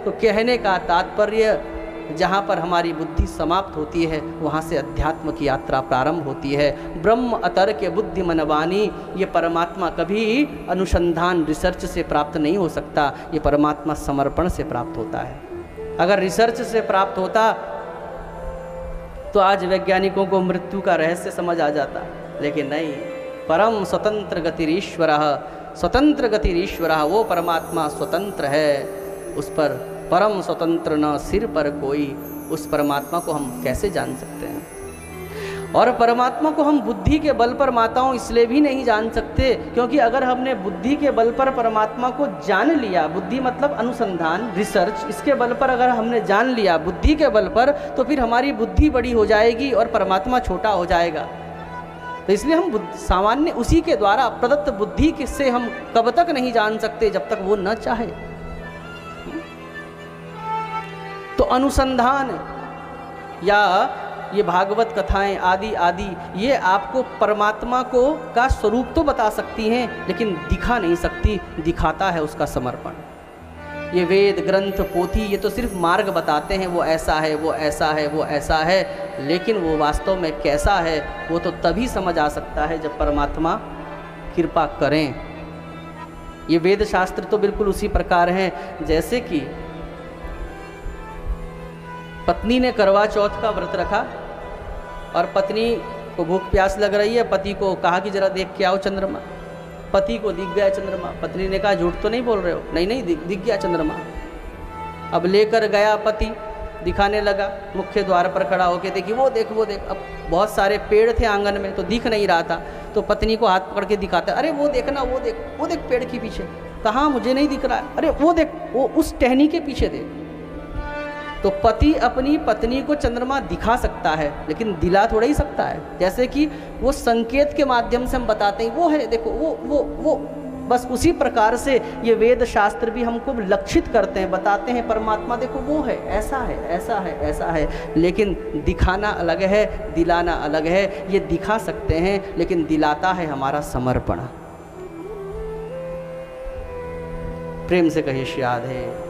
तो कहने का तात्पर्य जहाँ पर हमारी बुद्धि समाप्त होती है वहाँ से अध्यात्म की यात्रा प्रारंभ होती है। ब्रह्म अतर्क्य बुद्धि मनवानी, ये परमात्मा कभी अनुसंधान रिसर्च से प्राप्त नहीं हो सकता, ये परमात्मा समर्पण से प्राप्त होता है। अगर रिसर्च से प्राप्त होता तो आज वैज्ञानिकों को मृत्यु का रहस्य समझ आ जाता, लेकिन नहीं। परम स्वतंत्र गतिरीश्वरः, स्वतंत्र गतिरीश्वरः, वो परमात्मा स्वतंत्र है, उस पर परम स्वतंत्र न सिर पर कोई, उस परमात्मा को हम कैसे जान सकते हैं। और परमात्मा को हम बुद्धि के बल पर माताओं इसलिए भी नहीं जान सकते क्योंकि अगर हमने बुद्धि के बल पर परमात्मा को जान लिया, बुद्धि मतलब अनुसंधान रिसर्च, इसके बल पर अगर हमने जान लिया बुद्धि के बल पर, तो फिर हमारी बुद्धि बड़ी हो जाएगी और परमात्मा छोटा हो जाएगा। तो इसलिए हम सामान्य उसी के द्वारा प्रदत्त बुद्धि से हम कब तक नहीं जान सकते जब तक वो न चाहे। तो अनुसंधान या ये भागवत कथाएं आदि आदि ये आपको परमात्मा को का स्वरूप तो बता सकती हैं लेकिन दिखा नहीं सकती, दिखाता है उसका समर्पण। ये वेद ग्रंथ पोथी ये तो सिर्फ मार्ग बताते हैं, वो ऐसा है, वो ऐसा है, वो ऐसा है, लेकिन वो वास्तव में कैसा है वो तो तभी समझ आ सकता है जब परमात्मा कृपा करें। ये वेद शास्त्र तो बिल्कुल उसी प्रकार हैं जैसे कि पत्नी ने करवा चौथ का व्रत रखा और पत्नी को भूख प्यास लग रही है, पति को कहा कि जरा देख के आओ चंद्रमा। पति को दिख गया चंद्रमा, पत्नी ने कहा झूठ तो नहीं बोल रहे हो? नहीं नहीं दिख गया चंद्रमा। अब लेकर गया पति, दिखाने लगा, मुख्य द्वार पर खड़ा होकर देखी वो देख वो देख। अब बहुत सारे पेड़ थे आंगन में तो दिख नहीं रहा था, तो पत्नी को हाथ पकड़ के दिखाता, अरे वो देखना वो देख पेड़ के पीछे। कहाँ मुझे नहीं दिख रहा है, अरे वो देख वो उस टहनी के पीछे देख। तो पति अपनी पत्नी को चंद्रमा दिखा सकता है लेकिन दिला थोड़ा ही सकता है। जैसे कि वो संकेत के माध्यम से हम बताते हैं वो है देखो वो बस उसी प्रकार से ये वेद शास्त्र भी हमको लक्षित करते हैं, बताते हैं परमात्मा देखो वो है, ऐसा है, ऐसा है, ऐसा है, लेकिन दिखाना अलग है, दिलाना अलग है। ये दिखा सकते हैं लेकिन दिलाता है हमारा समर्पण। प्रेम से कहिए श्री राधे।